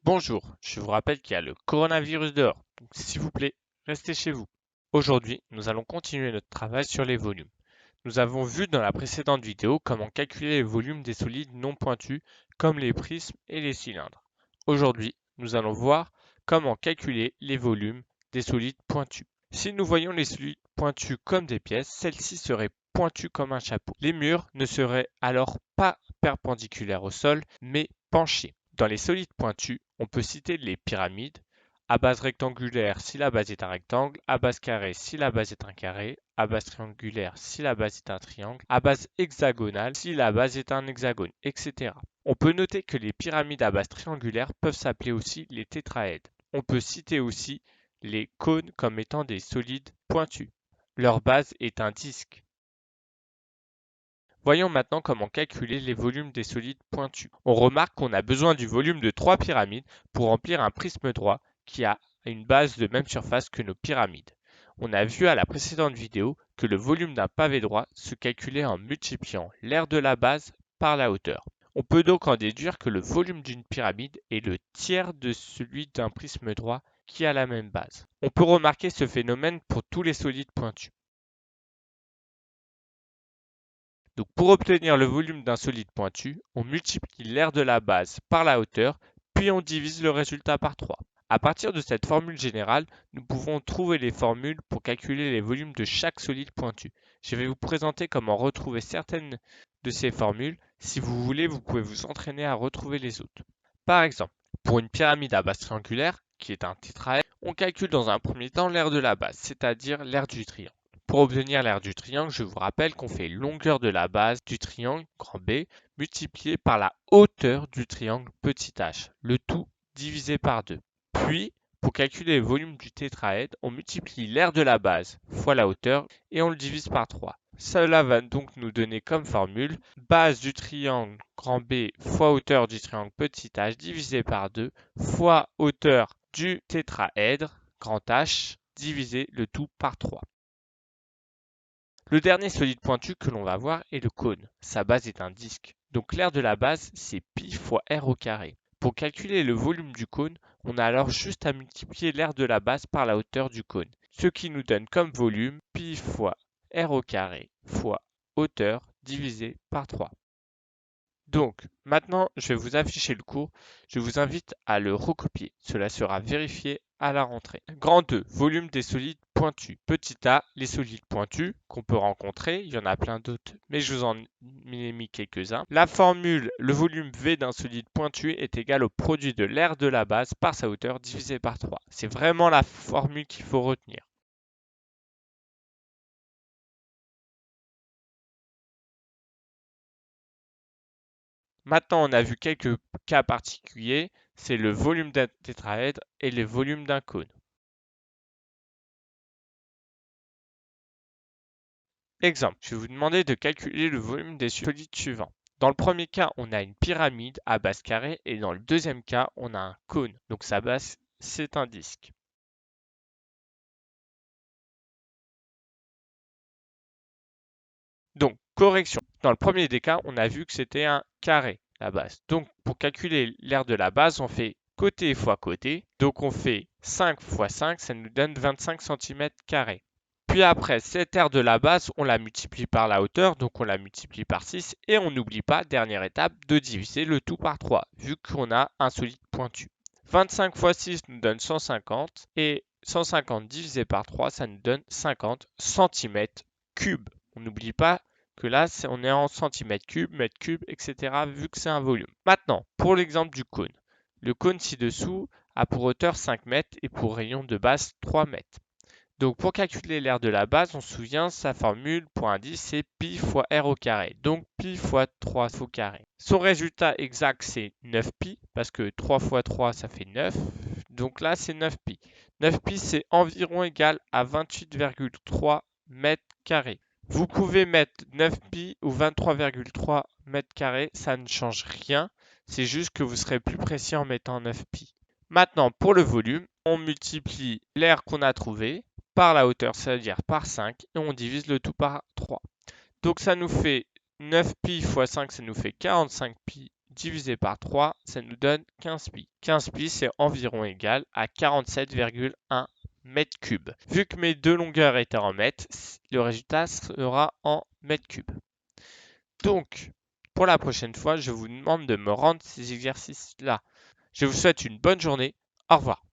Bonjour, je vous rappelle qu'il y a le coronavirus dehors, donc s'il vous plaît, restez chez vous. Aujourd'hui, nous allons continuer notre travail sur les volumes. Nous avons vu dans la précédente vidéo comment calculer les volumes des solides non pointus comme les prismes et les cylindres. Aujourd'hui, nous allons voir comment calculer les volumes des solides pointus. Si nous voyons les solides pointus comme des pièces, celles-ci seraient pointues comme un chapeau. Les murs ne seraient alors pas perpendiculaires au sol, mais penchés. Dans les solides pointus, on peut citer les pyramides, à base rectangulaire si la base est un rectangle, à base carrée si la base est un carré, à base triangulaire si la base est un triangle, à base hexagonale si la base est un hexagone, etc. On peut noter que les pyramides à base triangulaire peuvent s'appeler aussi les tétraèdes. On peut citer aussi les cônes comme étant des solides pointus. Leur base est un disque. Voyons maintenant comment calculer les volumes des solides pointus. On remarque qu'on a besoin du volume de 3 pyramides pour remplir un prisme droit qui a une base de même surface que nos pyramides. On a vu à la précédente vidéo que le volume d'un pavé droit se calculait en multipliant l'aire de la base par la hauteur. On peut donc en déduire que le volume d'une pyramide est le tiers de celui d'un prisme droit qui a la même base. On peut remarquer ce phénomène pour tous les solides pointus. Donc pour obtenir le volume d'un solide pointu, on multiplie l'aire de la base par la hauteur, puis on divise le résultat par 3. À partir de cette formule générale, nous pouvons trouver les formules pour calculer les volumes de chaque solide pointu. Je vais vous présenter comment retrouver certaines de ces formules. Si vous voulez, vous pouvez vous entraîner à retrouver les autres. Par exemple, pour une pyramide à base triangulaire, qui est un tétraèdre, on calcule dans un premier temps l'aire de la base, c'est-à-dire l'aire du triangle. Pour obtenir l'aire du triangle, je vous rappelle qu'on fait longueur de la base du triangle, grand B, multiplié par la hauteur du triangle, petit h, le tout divisé par 2. Puis, pour calculer le volume du tétraèdre, on multiplie l'aire de la base fois la hauteur et on le divise par 3. Cela va donc nous donner comme formule base du triangle grand B fois hauteur du triangle petit h divisé par 2 fois hauteur du tétraèdre grand H divisé le tout par 3. Le dernier solide pointu que l'on va voir est le cône. Sa base est un disque. Donc l'aire de la base, c'est pi fois r au carré. Pour calculer le volume du cône, on a alors juste à multiplier l'aire de la base par la hauteur du cône, ce qui nous donne comme volume pi fois r au carré fois hauteur divisé par 3. Donc, maintenant, je vais vous afficher le cours. Je vous invite à le recopier. Cela sera vérifié à la rentrée. Grand 2, volume des solides pointus. Petit a, les solides pointus qu'on peut rencontrer. Il y en a plein d'autres, mais je vous en ai mis quelques-uns. La formule, le volume V d'un solide pointu est égal au produit de l'aire de la base par sa hauteur divisé par 3. C'est vraiment la formule qu'il faut retenir. Maintenant, on a vu quelques cas particuliers, c'est le volume d'un tétraèdre et le volume d'un cône. Exemple, je vais vous demander de calculer le volume des solides suivants. Dans le premier cas, on a une pyramide à base carrée et dans le deuxième cas, on a un cône. Donc sa base, c'est un disque. Donc, correction. Dans le premier des cas, on a vu que c'était un carré, la base. Donc, pour calculer l'aire de la base, on fait côté fois côté. Donc, on fait 5 fois 5, ça nous donne 25 cm². Puis après, cette aire de la base, on la multiplie par la hauteur, donc on la multiplie par 6. Et on n'oublie pas, dernière étape, de diviser le tout par 3, vu qu'on a un solide pointu. 25 fois 6 nous donne 150, et 150 divisé par 3, ça nous donne 50 cm3. On n'oublie pas que là, on est en centimètres cubes, mètres cubes, etc., vu que c'est un volume. Maintenant, pour l'exemple du cône. Le cône ci-dessous a pour hauteur 5 mètres et pour rayon de base 3 mètres. Donc pour calculer l'aire de la base, on se souvient, sa formule pour indice, c'est pi fois r au carré. Donc pi fois 3 au carré. Son résultat exact, c'est 9pi, parce que 3 fois 3, ça fait 9. Donc là, c'est 9pi. 9pi, c'est environ égal à 28,3 mètres carrés. Vous pouvez mettre 9pi ou 23,3 mètres carrés, ça ne change rien. C'est juste que vous serez plus précis en mettant 9pi. Maintenant, pour le volume, on multiplie l'aire qu'on a trouvé par la hauteur, c'est-à-dire par 5, et on divise le tout par 3. Donc ça nous fait 9pi fois 5, ça nous fait 45pi divisé par 3, ça nous donne 15 pi. 15 pi, c'est environ égal à 47,1 mètres cubes. Vu que mes deux longueurs étaient en mètres, le résultat sera en mètres cubes. Donc, pour la prochaine fois, je vous demande de me rendre ces exercices-là. Je vous souhaite une bonne journée. Au revoir.